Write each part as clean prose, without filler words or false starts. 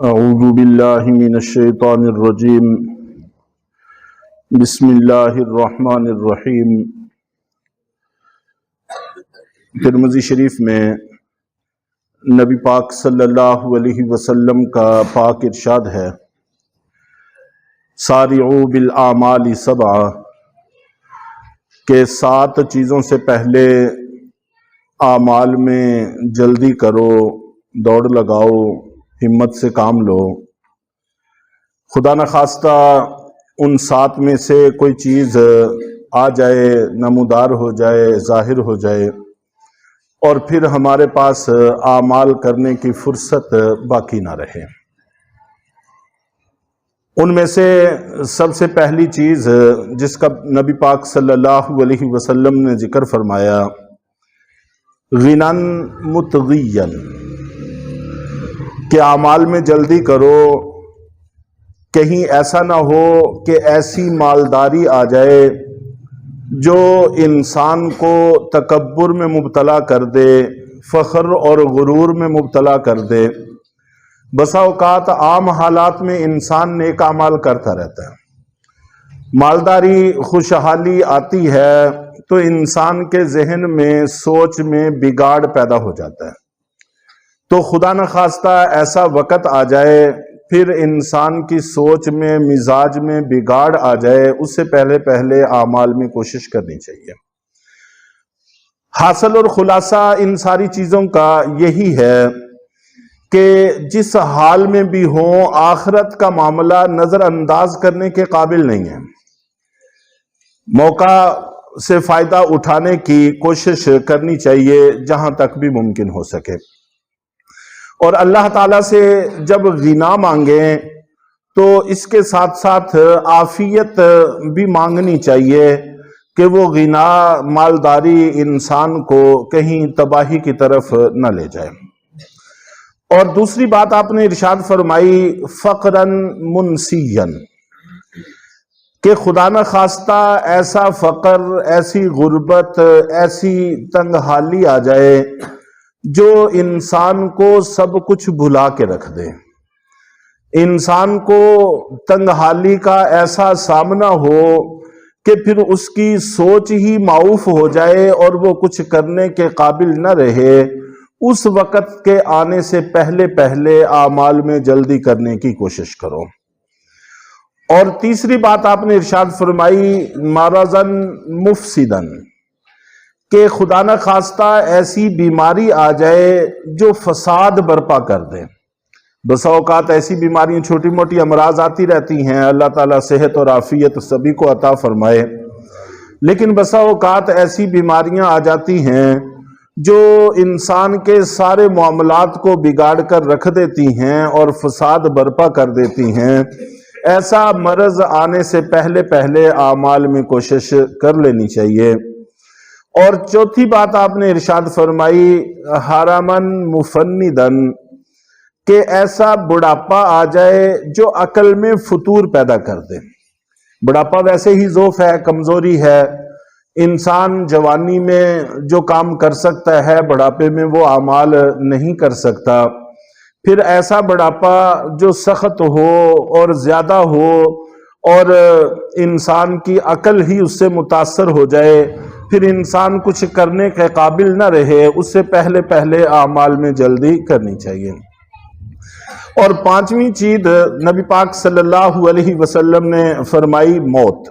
اعوذ باللہ من الشیطان الرجیم بسم اللہ الرحمن الرحیم۔ ترمذی شریف میں نبی پاک صلی اللہ علیہ وسلم کا پاک ارشاد ہے، سارعوا بالاعمال سبعا، کہ 7 چیزوں سے پہلے اعمال میں جلدی کرو، دوڑ لگاؤ، ہمت سے کام لو۔ خدا نخواستہ ان 7 میں سے کوئی چیز آ جائے، نمودار ہو جائے، ظاہر ہو جائے، اور پھر ہمارے پاس اعمال کرنے کی فرصت باقی نہ رہے۔ ان میں سے سب سے پہلی چیز جس کا نبی پاک صلی اللہ علیہ وسلم نے ذکر فرمایا، غنن متغین، کہ اعمال میں جلدی کرو، کہیں ایسا نہ ہو کہ ایسی مالداری آ جائے جو انسان کو تکبر میں مبتلا کر دے، فخر اور غرور میں مبتلا کر دے۔ بسا اوقات عام حالات میں انسان نیک اعمال کرتا رہتا ہے، مالداری خوشحالی آتی ہے تو انسان کے ذہن میں، سوچ میں بگاڑ پیدا ہو جاتا ہے۔ تو خدا نخواستہ ایسا وقت آ جائے، پھر انسان کی سوچ میں، مزاج میں بگاڑ آ جائے، اس سے پہلے اعمال میں کوشش کرنی چاہیے۔ حاصل اور خلاصہ ان ساری چیزوں کا یہی ہے کہ جس حال میں بھی ہوں، آخرت کا معاملہ نظر انداز کرنے کے قابل نہیں ہے۔ موقع سے فائدہ اٹھانے کی کوشش کرنی چاہیے جہاں تک بھی ممکن ہو سکے، اور اللہ تعالیٰ سے جب غنا مانگیں تو اس کے ساتھ ساتھ عافیت بھی مانگنی چاہیے کہ وہ غنا، مالداری انسان کو کہیں تباہی کی طرف نہ لے جائے۔ اور دوسری بات آپ نے ارشاد فرمائی، فقراً منسیاً، کہ خدا نخواستہ ایسا فقر، ایسی غربت، ایسی تنگ حالی آ جائے جو انسان کو سب کچھ بھلا کے رکھ دے۔ انسان کو تنگ حالی کا ایسا سامنا ہو کہ پھر اس کی سوچ ہی معوف ہو جائے اور وہ کچھ کرنے کے قابل نہ رہے۔ اس وقت کے آنے سے پہلے اعمال میں جلدی کرنے کی کوشش کرو۔ اور تیسری بات آپ نے ارشاد فرمائی، مرضاً مفسداً، کہ خدا نخواستہ ایسی بیماری آ جائے جو فساد برپا کر دے۔ بسا اوقات ایسی بیماریاں، چھوٹی موٹی امراض آتی رہتی ہیں، اللہ تعالیٰ صحت اور عافیت سبھی کو عطا فرمائے، لیکن بسا اوقات ایسی بیماریاں آ جاتی ہیں جو انسان کے سارے معاملات کو بگاڑ کر رکھ دیتی ہیں اور فساد برپا کر دیتی ہیں۔ ایسا مرض آنے سے پہلے اعمال میں کوشش کر لینی چاہیے۔ اور چوتھی بات آپ نے ارشاد فرمائی، حراماً مفنداً، کہ ایسا بڑھاپا آ جائے جو عقل میں فتور پیدا کر دے۔ بڑھاپا ویسے ہی ضعف ہے، کمزوری ہے۔ انسان جوانی میں جو کام کر سکتا ہے، بڑھاپے میں وہ اعمال نہیں کر سکتا۔ پھر ایسا بڑھاپا جو سخت ہو اور زیادہ ہو اور انسان کی عقل ہی اس سے متاثر ہو جائے، پھر انسان کچھ کرنے کے قابل نہ رہے، اس سے پہلے اعمال میں جلدی کرنی چاہیے۔ اور 5ویں چیز نبی پاک صلی اللہ علیہ وسلم نے فرمائی، موت،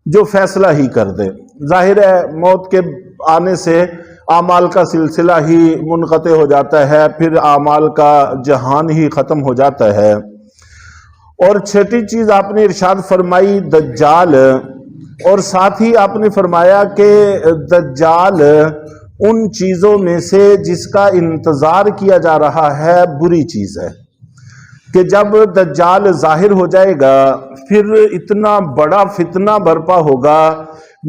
جو فیصلہ ہی کر دے۔ ظاہر ہے موت کے آنے سے اعمال کا سلسلہ ہی منقطع ہو جاتا ہے، پھر اعمال کا جہان ہی ختم ہو جاتا ہے۔ اور 6ٹھی چیز آپ نے ارشاد فرمائی، دجال، اور ساتھ ہی آپ نے فرمایا کہ دجال ان چیزوں میں سے جس کا انتظار کیا جا رہا ہے بری چیز ہے، کہ جب دجال ظاہر ہو جائے گا پھر اتنا بڑا فتنہ برپا ہوگا،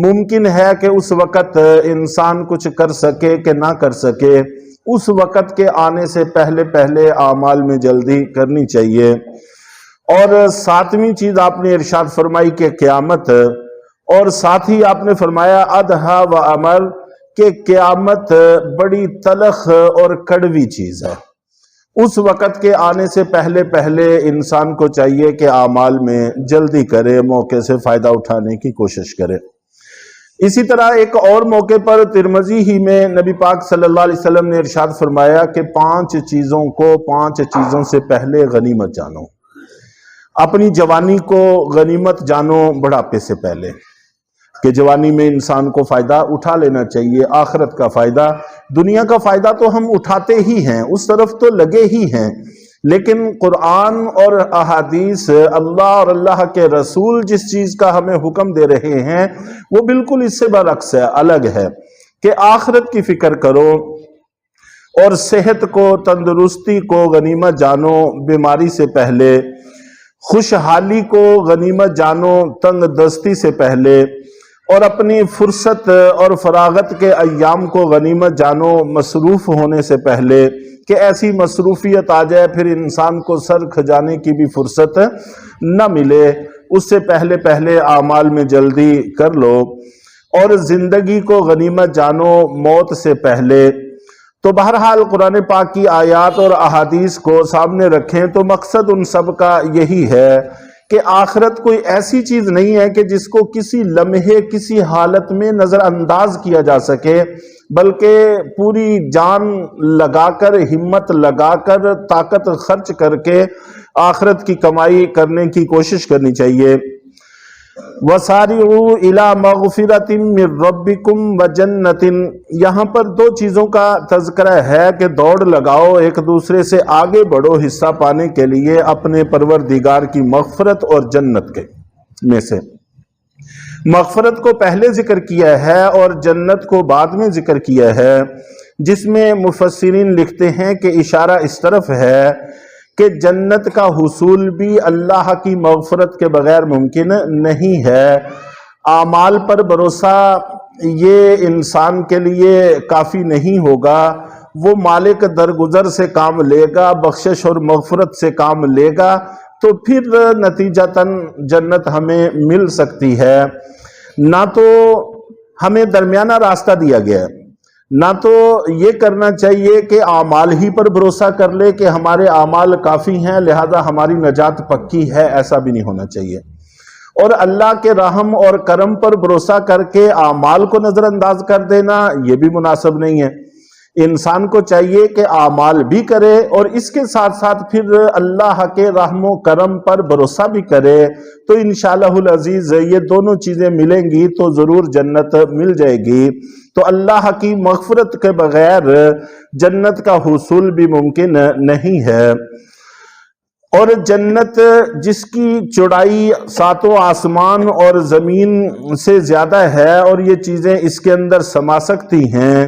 ممکن ہے کہ اس وقت انسان کچھ کر سکے کہ نہ کر سکے۔ اس وقت کے آنے سے پہلے اعمال میں جلدی کرنی چاہیے۔ اور 7ویں چیز آپ نے ارشاد فرمائی کہ قیامت، اور ساتھ ہی آپ نے فرمایا ادھا و امر، کہ قیامت بڑی تلخ اور کڑوی چیز ہے۔ اس وقت کے آنے سے پہلے پہلے انسان کو چاہیے کہ اعمال میں جلدی کرے، موقع سے فائدہ اٹھانے کی کوشش کرے۔ اسی طرح ایک اور موقع پر ترمذی ہی میں نبی پاک صلی اللہ علیہ وسلم نے ارشاد فرمایا کہ 5 چیزوں سے پہلے غنیمت جانو۔ اپنی جوانی کو غنیمت جانو بڑھاپے سے پہلے، کہ جوانی میں انسان کو فائدہ اٹھا لینا چاہیے، آخرت کا فائدہ۔ دنیا کا فائدہ تو ہم اٹھاتے ہی ہیں، اس طرف تو لگے ہی ہیں، لیکن قرآن اور احادیث، اللہ اور اللہ کے رسول جس چیز کا ہمیں حکم دے رہے ہیں وہ بالکل اس سے برعکس ہے، الگ ہے، کہ آخرت کی فکر کرو اور صحت کو، تندرستی کو غنیمت جانو بیماری سے پہلے، خوشحالی کو غنیمت جانو تنگ دستی سے پہلے، اور اپنی فرصت اور فراغت کے ایام کو غنیمت جانو مصروف ہونے سے پہلے، کہ ایسی مصروفیت آ جائے پھر انسان کو سر کھجانے کی بھی فرصت نہ ملے، اس سے پہلے پہلے اعمال میں جلدی کر لو، اور زندگی کو غنیمت جانو موت سے پہلے۔ تو بہرحال قرآن پاک کی آیات اور احادیث کو سامنے رکھیں تو مقصد ان سب کا یہی ہے کہ آخرت کوئی ایسی چیز نہیں ہے کہ جس کو کسی لمحے کسی حالت میں نظر انداز کیا جا سکے، بلکہ پوری جان لگا کر، ہمت لگا کر، طاقت خرچ کر کے آخرت کی کمائی کرنے کی کوشش کرنی چاہیے۔ وَسَارِعُوا إِلَى مَغْفِرَةٍ مِّن رَبِّكُمْ وَجَنَّةٍ، یہاں پر 2 چیزوں کا تذکرہ ہے کہ دوڑ لگاؤ، ایک دوسرے سے آگے بڑھو حصہ پانے کے لیے اپنے پروردگار کی مغفرت اور جنت کے میں سے۔ مغفرت کو پہلے ذکر کیا ہے اور جنت کو بعد میں ذکر کیا ہے، جس میں مفسرین لکھتے ہیں کہ اشارہ اس طرف ہے کہ جنت کا حصول بھی اللہ کی مغفرت کے بغیر ممکن نہیں ہے۔ اعمال پر بھروسہ یہ انسان کے لیے کافی نہیں ہوگا، وہ مالک درگزر سے کام لے گا، بخشش اور مغفرت سے کام لے گا، تو پھر نتیجتاً جنت ہمیں مل سکتی ہے۔ نہ تو ہمیں درمیانہ راستہ دیا گیا ہے، نہ تو یہ کرنا چاہیے کہ اعمال ہی پر بھروسہ کر لے کہ ہمارے اعمال کافی ہیں لہذا ہماری نجات پکی ہے، ایسا بھی نہیں ہونا چاہیے۔ اور اللہ کے رحم اور کرم پر بھروسہ کر کے اعمال کو نظر انداز کر دینا یہ بھی مناسب نہیں ہے۔ انسان کو چاہیے کہ اعمال بھی کرے اور اس کے ساتھ ساتھ پھر اللہ کے رحم و کرم پر بھروسہ بھی کرے، تو انشاءاللہ العزیز یہ دونوں چیزیں ملیں گی تو ضرور جنت مل جائے گی۔ تو اللہ کی مغفرت کے بغیر جنت کا حصول بھی ممکن نہیں ہے۔ اور جنت جس کی چوڑائی 7 آسمان اور زمین سے زیادہ ہے اور یہ چیزیں اس کے اندر سما سکتی ہیں،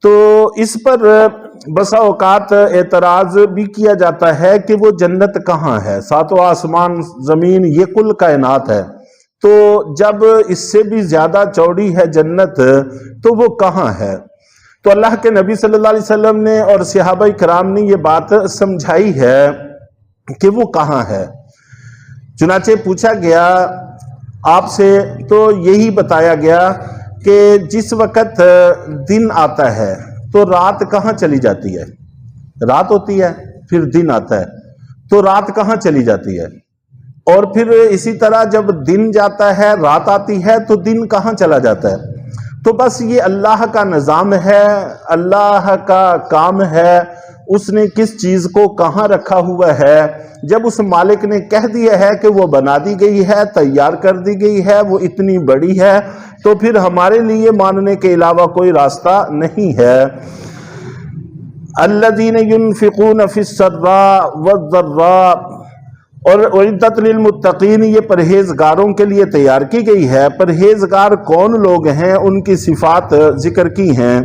تو اس پر بسا اوقات اعتراض بھی کیا جاتا ہے کہ وہ جنت کہاں ہے؟ 7 آسمان زمین یہ کل کائنات ہے، تو جب اس سے بھی زیادہ چوڑی ہے جنت تو وہ کہاں ہے؟ تو اللہ کے نبی صلی اللہ علیہ وسلم نے اور صحابہ کرام نے یہ بات سمجھائی ہے کہ وہ کہاں ہے۔ چنانچہ پوچھا گیا آپ سے تو یہی بتایا گیا کہ جس وقت دن آتا ہے تو رات کہاں چلی جاتی ہے؟ رات ہوتی ہے، پھر دن آتا ہے تو رات کہاں چلی جاتی ہے؟ اور پھر اسی طرح جب دن جاتا ہے رات آتی ہے تو دن کہاں چلا جاتا ہے؟ تو بس یہ اللہ کا نظام ہے، اللہ کا کام ہے، اس نے کس چیز کو کہاں رکھا ہوا ہے۔ جب اس مالک نے کہہ دیا ہے کہ وہ بنا دی گئی ہے، تیار کر دی گئی ہے، وہ اتنی بڑی ہے، تو پھر ہمارے لیے ماننے کے علاوہ کوئی راستہ نہیں ہے۔ الذین ينفقون فی السراء والضراء، اور اعدت للمتقین یہ پرہیزگاروں کے لیے تیار کی گئی ہے۔ پرہیزگار کون لوگ ہیں؟ ان کی صفات ذکر کی ہیں۔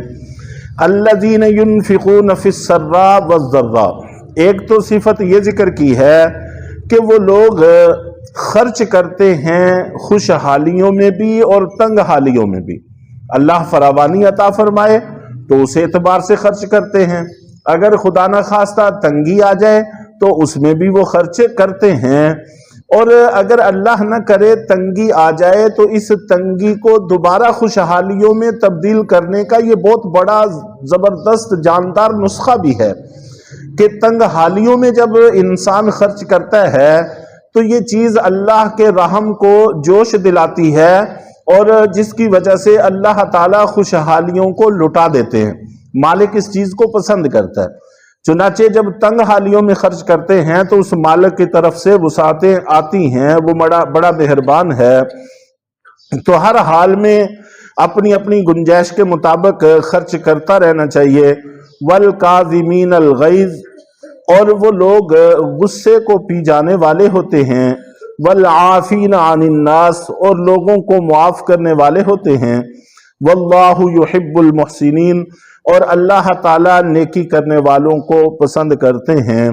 الذین ينفقون فی السراء والضراء، ایک تو صفت یہ ذکر کی ہے کہ وہ لوگ خرچ کرتے ہیں خوشحالیوں میں بھی اور تنگ حالیوں میں بھی۔ اللہ فراوانی عطا فرمائے تو اس اعتبار سے خرچ کرتے ہیں، اگر خدا نہ خواستہ تنگی آ جائے تو اس میں بھی وہ خرچ کرتے ہیں، اور اگر اللہ نہ کرے تنگی آ جائے تو اس تنگی کو دوبارہ خوشحالیوں میں تبدیل کرنے کا یہ بہت بڑا زبردست جاندار نسخہ بھی ہے کہ تنگ حالیوں میں جب انسان خرچ کرتا ہے تو یہ چیز اللہ کے رحم کو جوش دلاتی ہے، اور جس کی وجہ سے اللہ تعالیٰ خوشحالیوں کو لٹا دیتے ہیں۔ مالک اس چیز کو پسند کرتا ہے، چنانچہ جب تنگ حالیوں میں خرچ کرتے ہیں تو اس مالک کی طرف سے وسعتیں آتی ہیں، وہ بڑا مہربان ہے۔ تو ہر حال میں اپنی اپنی گنجائش کے مطابق خرچ کرتا رہنا چاہیے۔ والکاظمین الغیظ، اور وہ لوگ غصے کو پی جانے والے ہوتے ہیں۔ والعافین عن الناس، اور لوگوں کو معاف کرنے والے ہوتے ہیں۔ واللہ یحب المحسنین، اور اللہ تعالیٰ نیکی کرنے والوں کو پسند کرتے ہیں۔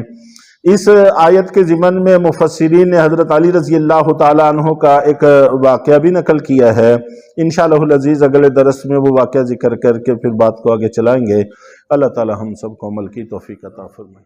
اس آیت کے ضمن میں مفسرین نے حضرت علی رضی اللہ تعالیٰ عنہ کا ایک واقعہ بھی نقل کیا ہے۔ انشاءاللہ العزیز اگلے درس میں وہ واقعہ ذکر کر کے پھر بات کو آگے چلائیں گے۔ اللہ تعالیٰ ہم سب کو عمل کی توفیق عطا فرمائے۔